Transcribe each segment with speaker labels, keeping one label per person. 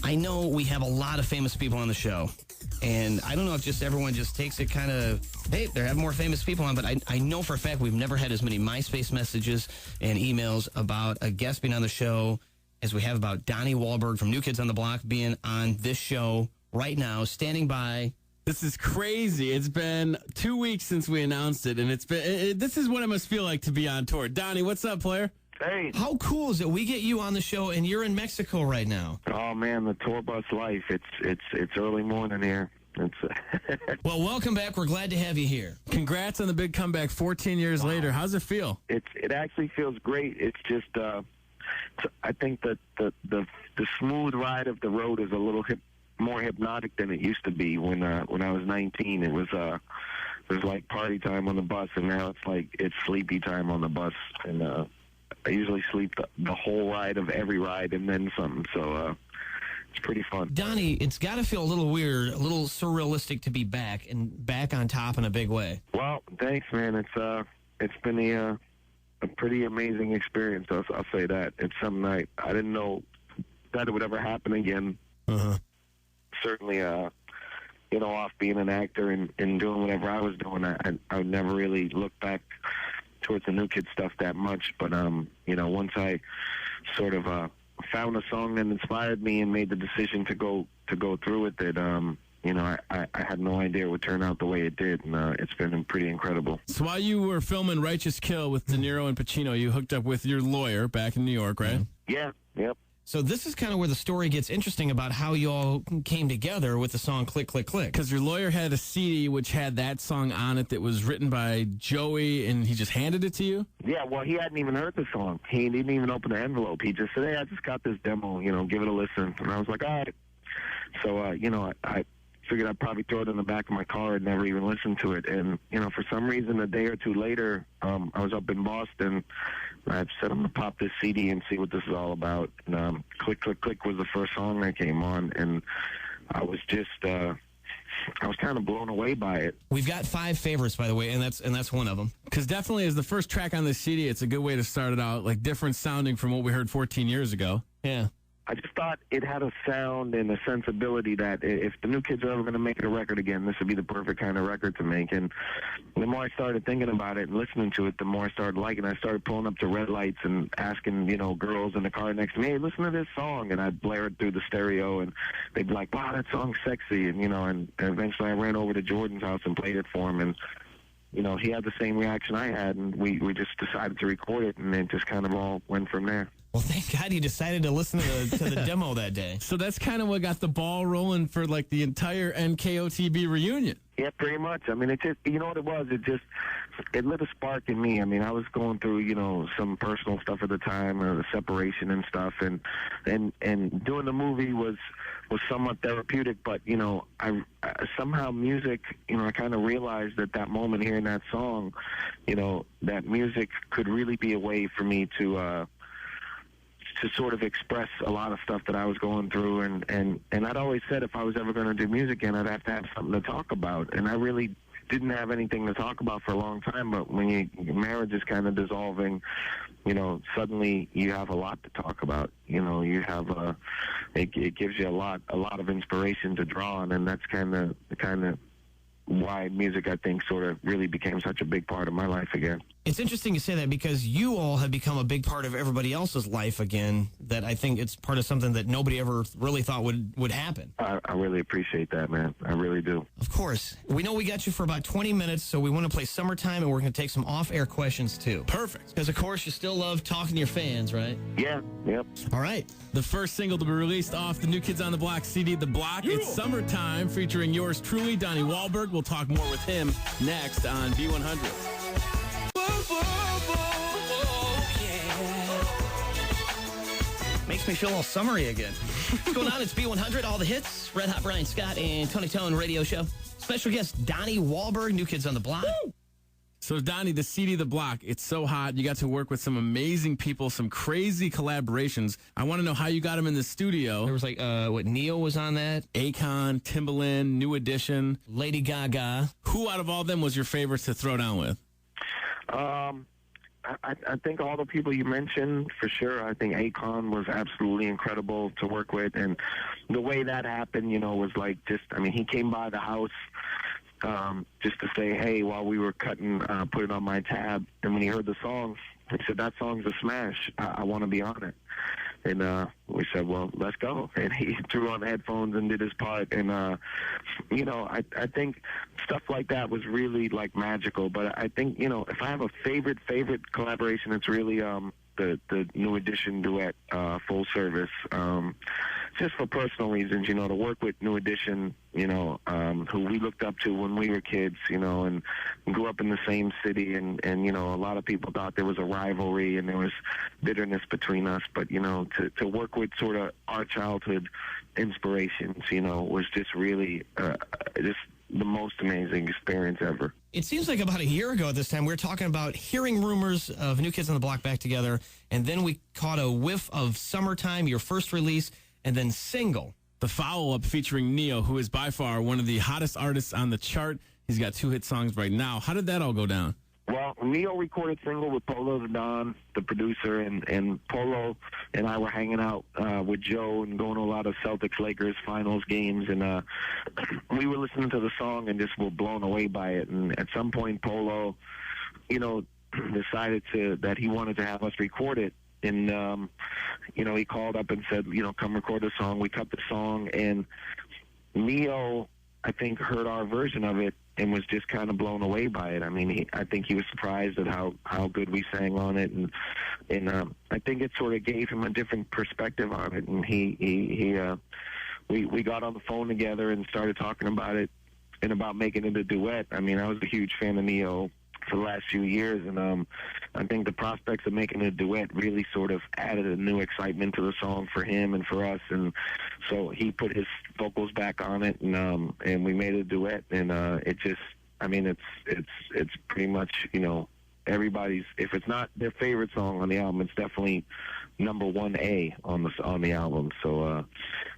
Speaker 1: I know we have a lot of famous people on the show, and I don't know if just everyone just takes it kind of, hey, they're having more famous people on, but I know for a fact we've never had as many MySpace messages and emails about a guest being on the show as we have about Donnie Wahlberg from New Kids on the Block being on this show right now, standing by.
Speaker 2: This is crazy. It's been 2 weeks since we announced it, and this is what it must feel like to be on tour. Donnie, what's up, player?
Speaker 3: Hey.
Speaker 1: How cool is it we get you on the show and you're in Mexico right now?
Speaker 3: Oh man, the tour bus life. It's early morning here.
Speaker 1: Well, welcome back. We're glad to have you here.
Speaker 2: Congrats on the big comeback 14 years later. How's it feel?
Speaker 3: It actually feels great. It's just I think that the smooth ride of the road is a little more hypnotic than it used to be when I was 19. It was like party time on the bus, and now it's sleepy time on the bus, and I usually sleep the whole ride of every ride and then some, so it's pretty fun.
Speaker 1: Donnie, it's got to feel a little weird, a little surrealistic to be back on top in a big way.
Speaker 3: Well, thanks, man. It's been a pretty amazing experience. I'll say that. It's something I didn't know that it would ever happen again. Certainly, off being an actor and doing whatever I was doing, I would never really look back towards the New Kid stuff that much, but once I sort of found a song that inspired me and made the decision to go through with it, I had no idea it would turn out the way it did, and it's been pretty incredible.
Speaker 2: So while you were filming Righteous Kill with De Niro and Pacino, you hooked up with your lawyer back in New York, right?
Speaker 3: Yeah, yep.
Speaker 1: So this is kind of where the story gets interesting about how you all came together with the song Click, Click, Click.
Speaker 2: Because your lawyer had a CD which had that song on it that was written by Joey, and he just handed it to you?
Speaker 3: Yeah, well, he hadn't even heard the song. He didn't even open the envelope. He just said, hey, I just got this demo, give it a listen. And I was like, all right. So, I figured I'd probably throw it in the back of my car and never even listen to it. And, for some reason, a day or two later, I was up in Boston. I said, I'm going to pop this CD and see what this is all about. And Click, Click, Click was the first song that came on. And I was just, I was kind of blown away by it.
Speaker 1: We've got 5 favorites, by the way, and that's one of them.
Speaker 2: Because definitely as the first track on the CD, it's a good way to start it out, like different sounding from what we heard 14 years ago.
Speaker 1: Yeah.
Speaker 3: I just thought it had a sound and a sensibility that if the New Kids are ever going to make it a record again, this would be the perfect kind of record to make. And the more I started thinking about it and listening to it, the more I started liking it. I started pulling up to red lights and asking, girls in the car next to me, hey, listen to this song. And I'd blare it through the stereo, and they'd be like, wow, that song's sexy. And, and eventually I ran over to Jordan's house and played it for him. And, he had the same reaction I had, and we just decided to record it, and it just kind of all went from there.
Speaker 1: Well, thank God you decided to listen to the demo that day.
Speaker 2: So that's kind of what got the ball rolling for, like, the entire NKOTB reunion.
Speaker 3: Yeah, pretty much. I mean, it just, you know what it was? It lit a spark in me. I mean, I was going through, some personal stuff at the time, the separation and stuff, and doing the movie was somewhat therapeutic, but, I somehow music, I kind of realized at that moment hearing that song, that music could really be a way for me to sort of express a lot of stuff that I was going through, and I'd always said if I was ever going to do music again, I'd have to have something to talk about, and I really didn't have anything to talk about for a long time, but when your marriage is kind of dissolving, suddenly you have a lot to talk about. You have it gives you a lot of inspiration to draw on, and that's kind of why music, I think, sort of really became such a big part of my life again.
Speaker 1: It's interesting you say that because you all have become a big part of everybody else's life again, that I think it's part of something that nobody ever really thought would happen.
Speaker 3: I really appreciate that, man. I really do.
Speaker 1: Of course. We know we got you for about 20 minutes, so we want to play Summertime, and we're going to take some off-air questions, too.
Speaker 2: Perfect.
Speaker 1: Because, of course, you still love talking to your fans, right?
Speaker 3: Yeah, yep.
Speaker 1: All right.
Speaker 2: The first single to be released off the New Kids on the Block CD, The Block. It's Summertime, featuring yours truly, Donnie Wahlberg. We'll talk more with him next on B100.
Speaker 1: Makes me feel all summery again. What's going on? It's B100, all the hits. Red Hot Brian Scott and Tony Tone radio show. Special guest Donnie Wahlberg, New Kids on the Block.
Speaker 2: Woo! So, Donnie, the CD, The Block, it's so hot. You got to work with some amazing people, some crazy collaborations. I want to know how you got them in the studio.
Speaker 1: There was Neo was on that.
Speaker 2: Akon, Timbaland, New Edition.
Speaker 1: Lady Gaga.
Speaker 2: Who out of all them was your favorite to throw down with?
Speaker 3: I think all the people you mentioned, for sure. I think Akon was absolutely incredible to work with, and the way that happened, was like he came by the house just to say, hey, while we were cutting, put it on my tab, and when he heard the song, he said, that song's a smash. I want to be on it. And we said, well, let's go. And he threw on the headphones and did his part. And, I think stuff like that was really, like, magical. But I think, if I have a favorite collaboration, it's really the New Edition duet, Full Service. Just for personal reasons, to work with New Edition, who we looked up to when we were kids, and grew up in the same city. And a lot of people thought there was a rivalry and there was bitterness between us. But, to work with sort of our childhood inspirations, was just really just the most amazing experience ever.
Speaker 1: It seems like about a year ago at this time, we were talking about hearing rumors of New Kids on the Block back together, and then we caught a whiff of Summertime, your first release, and then Single.
Speaker 2: The follow-up featuring Neo, who is by far one of the hottest artists on the chart. He's got 2 hit songs right now. How did that all go down?
Speaker 3: Well, Neo recorded Single with Polo the Don, the producer, and Polo and I were hanging out with Joe and going to a lot of Celtics-Lakers finals games, and we were listening to the song and just were blown away by it. And at some point, Polo, decided that he wanted to have us record it. And, he called up and said, come record the song. We cut the song, and Neo, I think, heard our version of it and was just kind of blown away by it. I mean, I think he was surprised at how good we sang on it, and I think it sort of gave him a different perspective on it. And we got on the phone together and started talking about it and about making it a duet. I mean, I was a huge fan of Neo for the last few years, and I think the prospects of making a duet really sort of added a new excitement to the song for him and for us, and so he put his vocals back on it, and we made a duet, and it just, I mean, it's pretty much, everybody's, if it's not their favorite song on the album, it's definitely number 1A on the album. So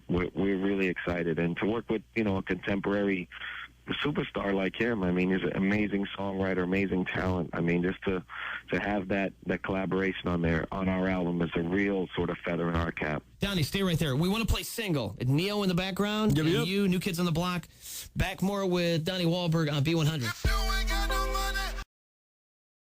Speaker 3: we're really excited, and to work with a contemporary superstar like him, I mean, he's an amazing songwriter, amazing talent. I mean, just to have that collaboration on our album is a real sort of feather in our cap.
Speaker 1: Donnie, stay right there. We want to play Single. Neo in the background,
Speaker 2: Yep.
Speaker 1: and you, New Kids on the Block. Back more with Donnie Wahlberg on B100.